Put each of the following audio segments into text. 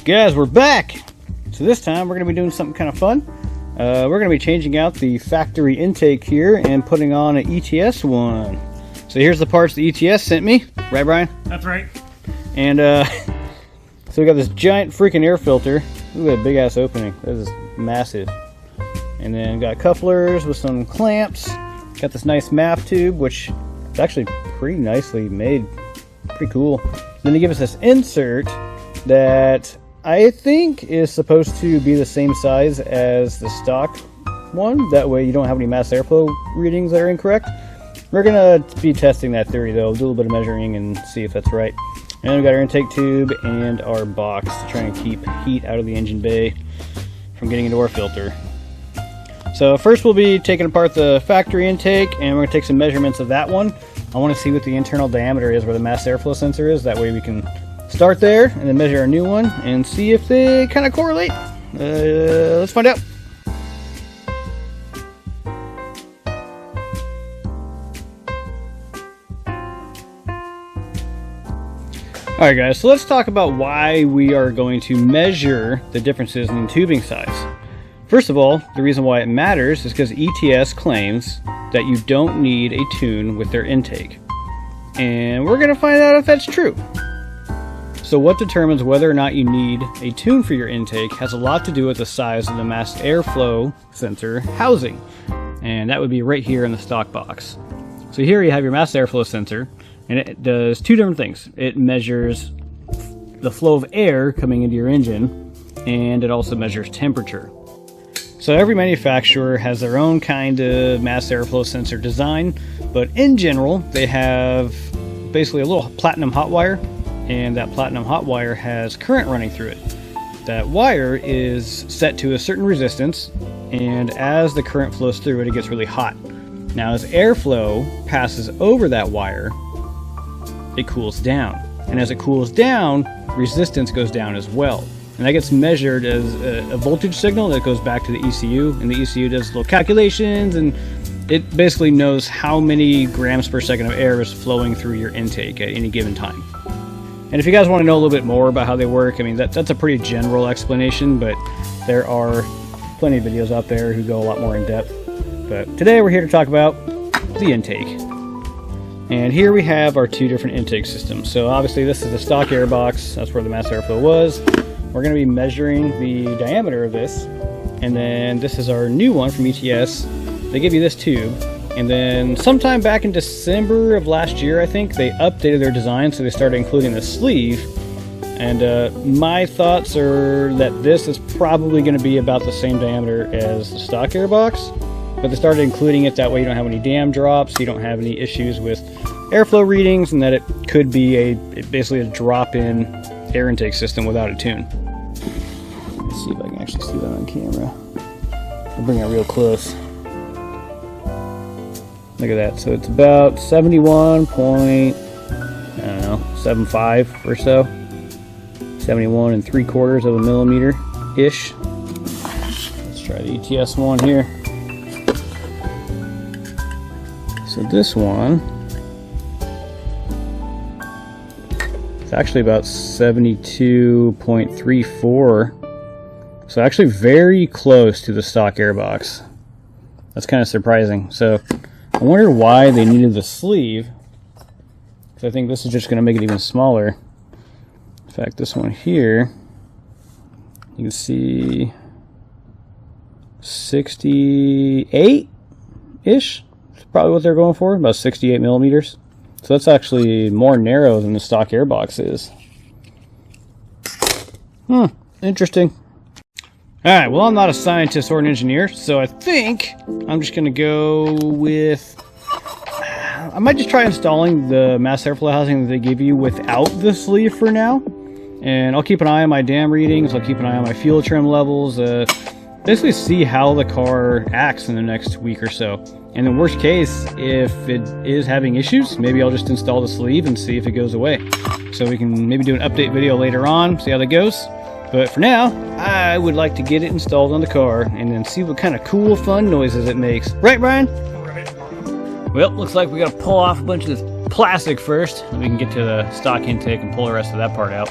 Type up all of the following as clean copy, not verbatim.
Guys, we're back! So this time we're going to be doing something kind of fun. We're going to be changing out the factory intake here and putting on an ETS one. So here's the parts the ETS sent me. Right, Brian? That's right. And so we got this giant freaking air filter. Look at that big ass opening. This is massive. And then got couplers with some clamps. Got this nice MAF tube, which is actually pretty nicely made. Pretty cool. Then they give us this insert that I think is supposed to be the same size as the stock one. That way you don't have any mass airflow readings that are incorrect. We're going to be testing that theory though, do a little bit of measuring and see if that's right. And then we got our intake tube and our box to try and keep heat out of the engine bay from getting into our filter. So first we'll be taking apart the factory intake and we're going to take some measurements of that one. I want to see what the internal diameter is where the mass airflow sensor is. That way we can start there and then measure our new one and see if they kind of correlate. Let's find out. Alright guys, so let's talk about why we are going to measure the differences in tubing size. First of all, the reason why it matters is because ETS claims that you don't need a tune with their intake. And we're going to find out if that's true. So what determines whether or not you need a tune for your intake has a lot to do with the size of the mass airflow sensor housing. And that would be right here in the stock box. So here you have your mass airflow sensor, and it does two different things. It measures the flow of air coming into your engine, and it also measures temperature. So every manufacturer has their own kind of mass airflow sensor design, but in general they have basically a little platinum hot wire, and that platinum hot wire has current running through it. That wire is set to a certain resistance, and as the current flows through it, it gets really hot. Now as airflow passes over that wire, it cools down, and as it cools down, resistance goes down as well. And that gets measured as a voltage signal that goes back to the ECU, and the ECU does little calculations, and it basically knows how many grams per second of air is flowing through your intake at any given time. And if you guys want to know a little bit more about how they work, I mean, that's a pretty general explanation, but there are plenty of videos out there who go a lot more in depth. But today we're here to talk about the intake. And here we have our two different intake systems. So obviously this is the stock air box, that's where the mass airflow was. We're going to be measuring the diameter of this, and then this is our new one from ETS. They give you this tube, and then sometime back in December of last year, I think, they updated their design, so they started including the sleeve. And my thoughts are that this is probably going to be about the same diameter as the stock air box, but they started including it that way you don't have any dam drops, you don't have any issues with airflow readings, and that it could be basically a drop-in air intake system without a tune. Let's see if I can actually see that on camera. I'll bring it real close. Look at that. So it's about 71.75 or so. 71 3/4 of a millimeter ish. Let's try the ETS one here. So this one, it's actually about 72.34. So actually very close to the stock airbox. That's kind of surprising. So I wonder why they needed the sleeve, because I think this is just going to make it even smaller. In fact, this one here, you can see 68-ish. That's probably what they're going for, about 68 millimeters. So that's actually more narrow than the stock airbox is. Interesting. Alright, well, I'm not a scientist or an engineer, so I think I'm just going to go with... I might just try installing the mass airflow housing that they give you without the sleeve for now. And I'll keep an eye on my dam readings, I'll keep an eye on my fuel trim levels, basically see how the car acts in the next week or so. And in worst case, if it is having issues, maybe I'll just install the sleeve and see if it goes away. So we can maybe do an update video later on, see how that goes. But for now, I would like to get it installed on the car and then see what kind of cool, fun noises it makes. Right, Brian? Right. Well, looks like we got to pull off a bunch of this plastic first, then we can get to the stock intake and pull the rest of that part out.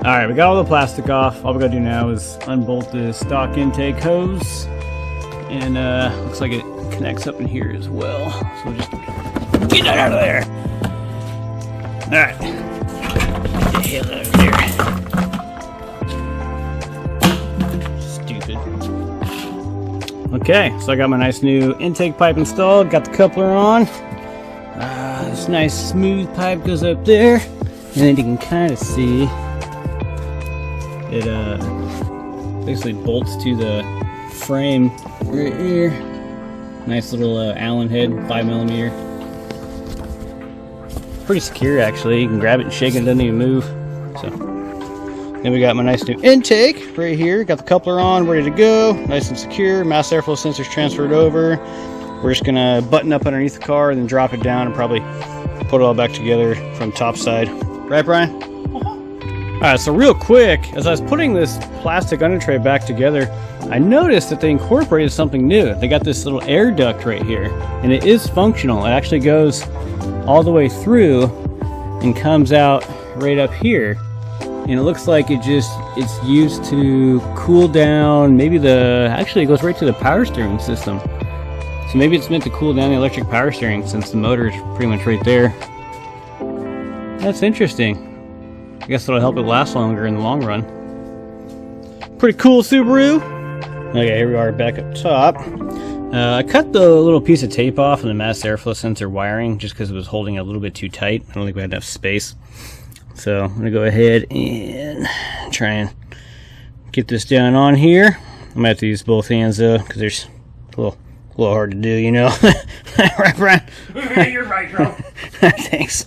Alright, we got all the plastic off. All we gotta do now is unbolt the stock intake hose. And looks like it connects up in here as well. So we'll just get that out of there. Alright. Get the hell out of there. Stupid. Okay, so I got my nice new intake pipe installed. Got the coupler on. This nice smooth pipe goes up there. And then you can kind of see it basically bolts to the frame right here. Nice little Allen head, 5mm. Pretty secure actually. You can grab it and shake it, it doesn't even move. So then we got my nice new intake right here. Got the coupler on, ready to go. Nice and secure. Mass airflow sensors transferred over. We're just gonna button up underneath the car and then drop it down and probably put it all back together from top side. Right, Brian? Alright, so real quick, as I was putting this plastic under tray back together, I noticed that they incorporated something new. They got this little air duct right here, and it is functional. It actually goes all the way through and comes out right up here. And it looks like it's used to cool down, actually it goes right to the power steering system. So maybe it's meant to cool down the electric power steering since the motor is pretty much right there. That's interesting. I guess it'll help it last longer in the long run. Pretty cool, Subaru. Okay, here we are back up top. I cut the little piece of tape off of the mass airflow sensor wiring just because it was holding it a little bit too tight. I don't think we had enough space. So I'm gonna go ahead and try and get this down on here. I'm gonna have to use both hands though, because there's a little hard to do, you know. Right, Brian? You're right, bro. Thanks.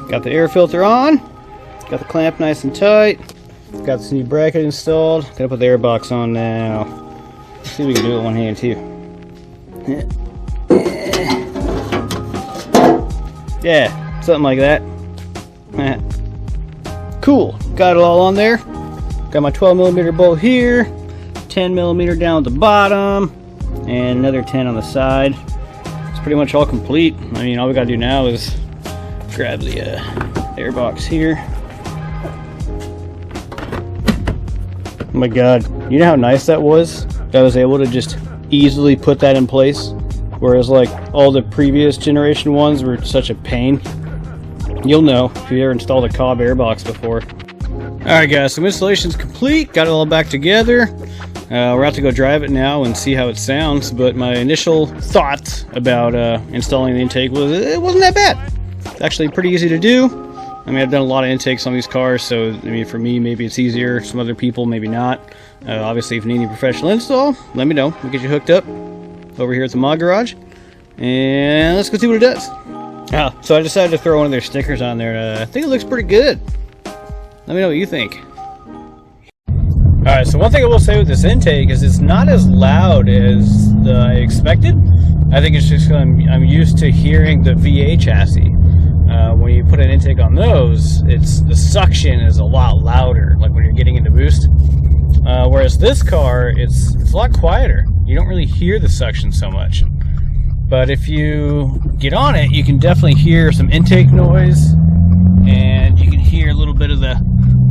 Got the air filter on. Got the clamp nice and tight. Got this new bracket installed. Gotta put the air box on now. Let's see if we can do it with one hand too. Yeah, something like that. Cool. Got it all on there. Got my 12mm bolt here, 10mm down at the bottom, and another 10 on the side. It's pretty much all complete. I mean, all we gotta do now is grab the air box here. Oh my god, you know how nice that was? I was able to just easily put that in place, whereas like all the previous generation ones were such a pain. You'll know if you ever installed a Cobb airbox before. Alright guys, so installation's complete, got it all back together. We're about to go drive it now and see how it sounds, but my initial thoughts about installing the intake was it wasn't that bad. It's actually pretty easy to do. I mean, I've done a lot of intakes on these cars, so I mean, for me, maybe it's easier. Some other people, maybe not. Obviously, if you need any professional install, let me know. We'll get you hooked up over here at the Mod Garage, and let's go see what it does. So I decided to throw one of their stickers on there. I think it looks pretty good. Let me know what you think. Alright, so one thing I will say with this intake is it's not as loud as I expected. I think it's just I'm used to hearing the VA chassis. When you put an intake on those, the suction is a lot louder, like when you're getting into boost. Whereas this car, it's a lot quieter. You don't really hear the suction so much. But if you get on it, you can definitely hear some intake noise, and you can hear a little bit of the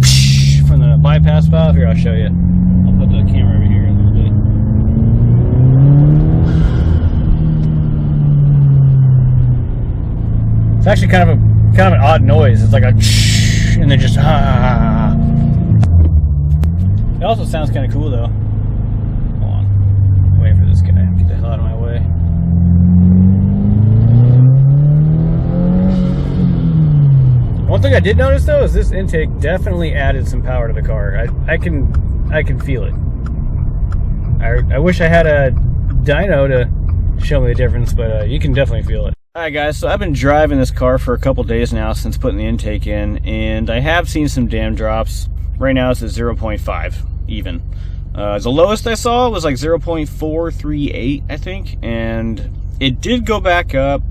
psh from the bypass valve. Here, I'll show you. I'll put the camera over here a little bit. It's actually kind of an odd noise. It's like a shh, and then just ah. It also sounds kind of cool though. Hold on, wait for this guy. Get the hell out of my way. One thing I did notice though is this intake definitely added some power to the car. I can feel it. I wish I had a dyno to show me the difference, but you can definitely feel it. Alright guys, so I've been driving this car for a couple days now since putting the intake in, and I have seen some dam drops. Right now it's at 0.5 even. The lowest I saw was like 0.438 I think, and it did go back up,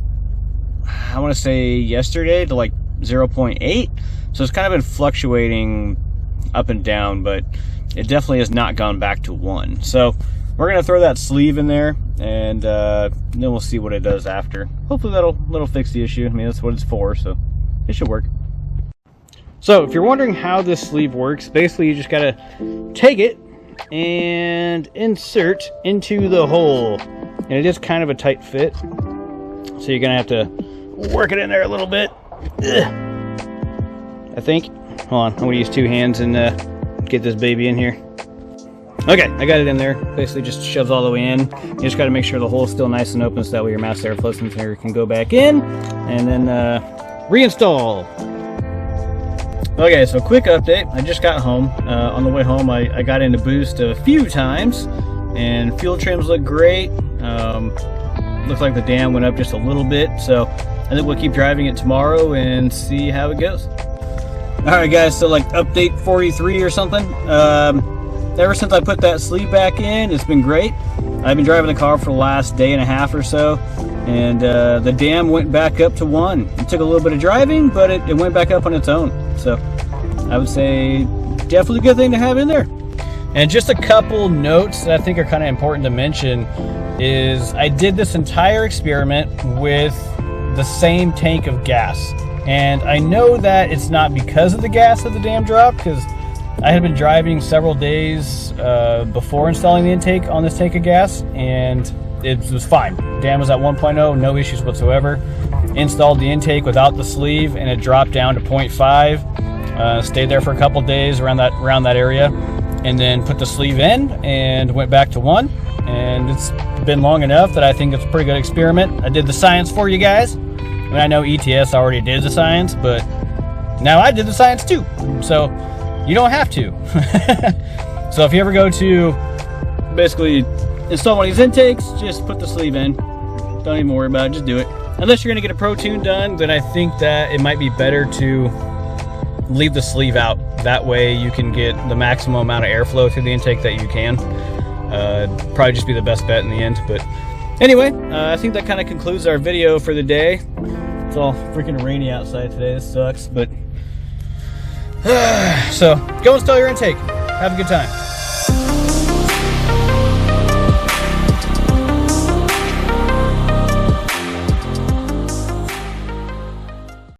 I want to say yesterday, to like 0.8, so it's kind of been fluctuating up and down, but it definitely has not gone back to 1. So we're gonna throw that sleeve in there, and then we'll see what it does after. Hopefully that'll fix the issue. I mean, that's what it's for, so it should work. So if you're wondering how this sleeve works, basically you just gotta take it and insert into the hole. And it is kind of a tight fit, so you're gonna have to work it in there a little bit. I think. Hold on, I'm gonna use 2 hands and get this baby in here. Okay, I got it in there. Basically just shoves all the way in. You just gotta make sure the hole's still nice and open so that way your mass airflow sensor can go back in, and then reinstall. Okay, so quick update. I just got home. On the way home, I got into boost a few times, and fuel trims look great. Looks like the dam went up just a little bit, so I think we'll keep driving it tomorrow and see how it goes. Alright guys, so like update 43 or something. Ever since I put that sleeve back in, it's been great. I've been driving the car for the last day and a half or so, and the dam went back up to 1. It took a little bit of driving, but it went back up on its own. So I would say definitely a good thing to have in there. And just a couple notes that I think are kind of important to mention is I did this entire experiment with the same tank of gas. And I know that it's not because of the gas that the dam dropped, because I had been driving several days before installing the intake on this tank of gas, and it was fine. Dam was at 1.0, no issues whatsoever. Installed the intake without the sleeve, and it dropped down to 0.5. Stayed there for a couple days around that area, and then put the sleeve in and went back to 1. And it's been long enough that I think it's a pretty good experiment. I did the science for you guys. I mean, I know ETS already did the science, but now I did the science too. So you don't have to. So if you ever go to basically install one of these intakes, just put the sleeve in. Don't even worry about it, just do it. Unless you're gonna get a Pro Tune done, then I think that it might be better to leave the sleeve out. That way you can get the maximum amount of airflow through the intake that you can. Probably just be the best bet in the end. But anyway, I think that kind of concludes our video for the day. It's all freaking rainy outside today. This sucks, but so go install your intake. Have a good time.